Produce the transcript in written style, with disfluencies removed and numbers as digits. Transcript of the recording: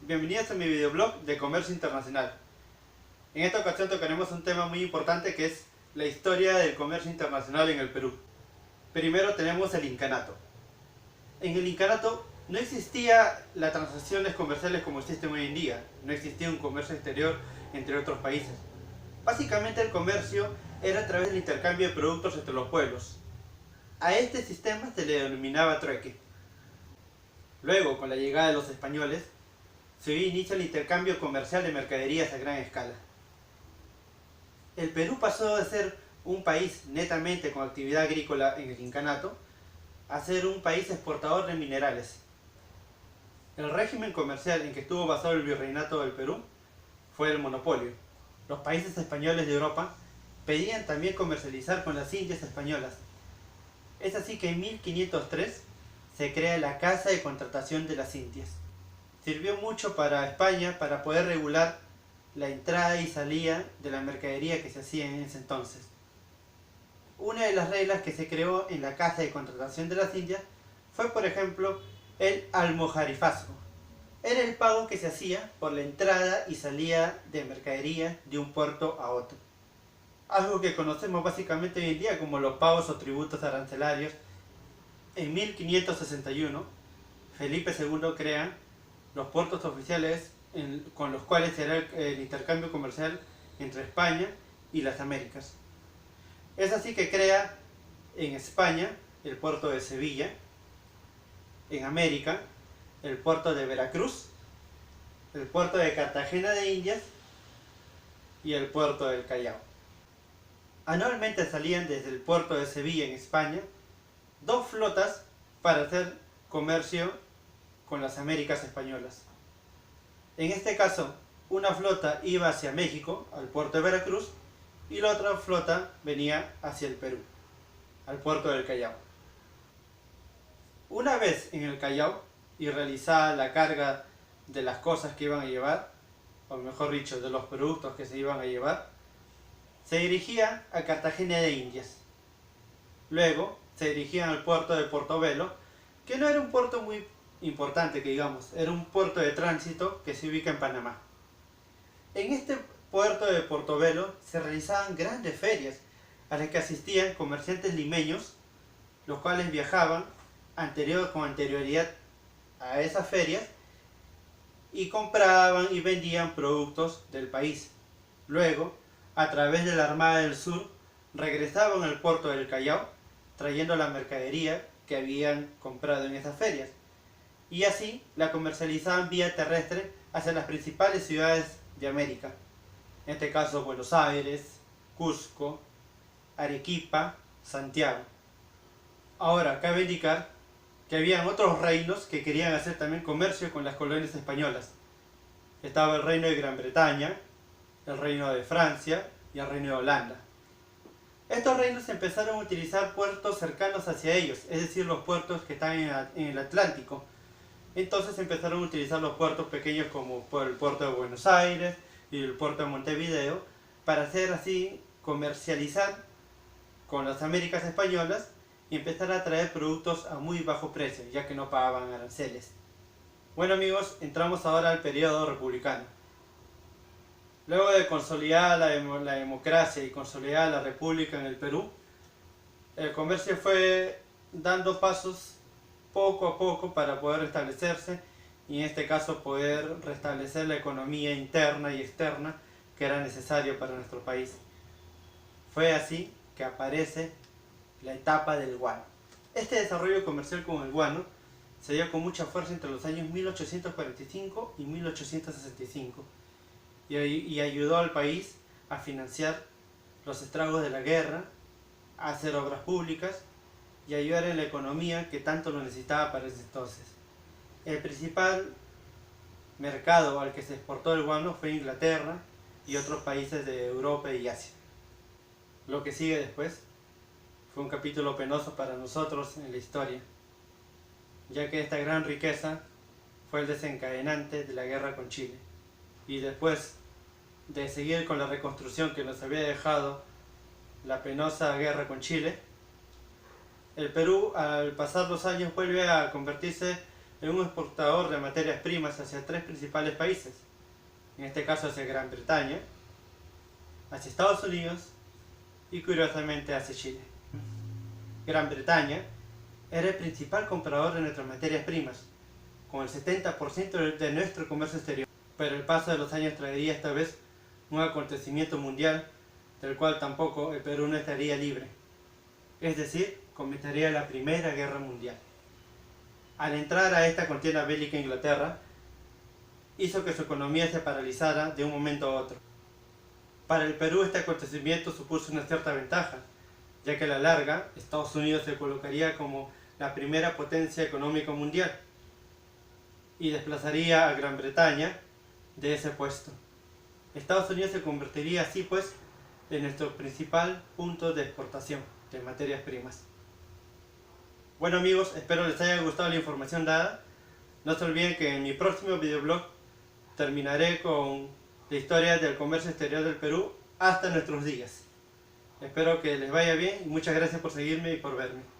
bienvenidos a mi videoblog de comercio internacional. En esta ocasión tocaremos un tema muy importante que es la historia del comercio internacional en el Perú. Primero tenemos el incanato. En el incanato no existía las transacciones comerciales como existen hoy en día, no existía un comercio exterior entre otros países. Básicamente el comercio era a través del intercambio de productos entre los pueblos. A este sistema se le denominaba trueque. Luego, con la llegada de los españoles, se inicia el intercambio comercial de mercaderías a gran escala. El Perú pasó de ser un país netamente con actividad agrícola en el incanato a ser un país exportador de minerales. El régimen comercial en que estuvo basado el virreinato del Perú fue el monopolio. Los países españoles de Europa pedían también comercializar con las Indias españolas. Es así que en 1503 se crea la Casa de Contratación de las Indias. Sirvió mucho para España para poder regular la entrada y salida de la mercadería que se hacía en ese entonces. Una de las reglas que se creó en la Casa de Contratación de las Indias fue, por ejemplo, el almojarifazgo. Era el pago que se hacía por la entrada y salida de mercadería de un puerto a otro. Algo que conocemos básicamente hoy en día como los pagos o tributos arancelarios. En 1561, Felipe II crea los puertos oficiales con los cuales se hará el intercambio comercial entre España y las Américas. Es así que crea en España el puerto de Sevilla, en América el puerto de Veracruz, el puerto de Cartagena de Indias y el puerto del Callao. Anualmente salían desde el puerto de Sevilla en España dos flotas para hacer comercio con las Américas españolas. En este caso, una flota iba hacia México, al puerto de Veracruz, y la otra flota venía hacia el Perú, al puerto del Callao. Una vez en el Callao y realizada la carga de las cosas que iban a llevar, o mejor dicho, de los productos que se iban a llevar, se dirigía a Cartagena de Indias. Luego se dirigían al puerto de Portobelo, que no era un puerto muy importante que digamos, era un puerto de tránsito que se ubica en Panamá. En este puerto de Portobelo se realizaban grandes ferias a las que asistían comerciantes limeños, los cuales viajaban con anterioridad a esas ferias y compraban y vendían productos del país. Luego, a través de la Armada del Sur, regresaban al puerto del Callao trayendo la mercadería que habían comprado en esas ferias. Y así la comercializaban vía terrestre hacia las principales ciudades de América. En este caso Buenos Aires, Cusco, Arequipa, Santiago. Ahora, cabe indicar que habían otros reinos que querían hacer también comercio con las colonias españolas. Estaba el reino de Gran Bretaña, el reino de Francia y el reino de Holanda. Estos reinos empezaron a utilizar puertos cercanos hacia ellos, es decir, los puertos que están en el Atlántico. Entonces empezaron a utilizar los puertos pequeños como el puerto de Buenos Aires y el puerto de Montevideo para hacer así comercializar con las Américas españolas y empezar a traer productos a muy bajo precio, ya que no pagaban aranceles. Bueno amigos, entramos ahora al periodo republicano. Luego de consolidar la democracia y consolidar la república en el Perú, el comercio fue dando pasos poco a poco para poder restablecerse y en este caso poder restablecer la economía interna y externa que era necesario para nuestro país. Fue así que aparece la etapa del guano. Este desarrollo comercial con el guano se dio con mucha fuerza entre los años 1845 y 1865 y ayudó al país a financiar los estragos de la guerra, a hacer obras públicas y ayudar en la economía que tanto lo necesitaba para ese entonces. El principal mercado al que se exportó el guano fue Inglaterra y otros países de Europa y Asia. Lo que sigue después fue un capítulo penoso para nosotros en la historia, ya que esta gran riqueza fue el desencadenante de la guerra con Chile. Y después de seguir con la reconstrucción que nos había dejado la penosa guerra con Chile, el Perú al pasar los años vuelve a convertirse en un exportador de materias primas hacia tres principales países, en este caso hacia Gran Bretaña, hacia Estados Unidos y curiosamente hacia Chile. Gran Bretaña era el principal comprador de nuestras materias primas, con el 70% de nuestro comercio exterior, pero el paso de los años traería esta vez un acontecimiento mundial del cual tampoco el Perú no estaría libre, es decir, comenzaría la Primera Guerra Mundial. Al entrar a esta contienda bélica Inglaterra, hizo que su economía se paralizara de un momento a otro. Para el Perú este acontecimiento supuso una cierta ventaja, ya que a la larga Estados Unidos se colocaría como la primera potencia económica mundial y desplazaría a Gran Bretaña de ese puesto. Estados Unidos se convertiría así pues en nuestro principal punto de exportación de materias primas. Bueno amigos, espero les haya gustado la información dada. No se olviden que en mi próximo videoblog terminaré con la historia del comercio exterior del Perú hasta nuestros días. Espero que les vaya bien y muchas gracias por seguirme y por verme.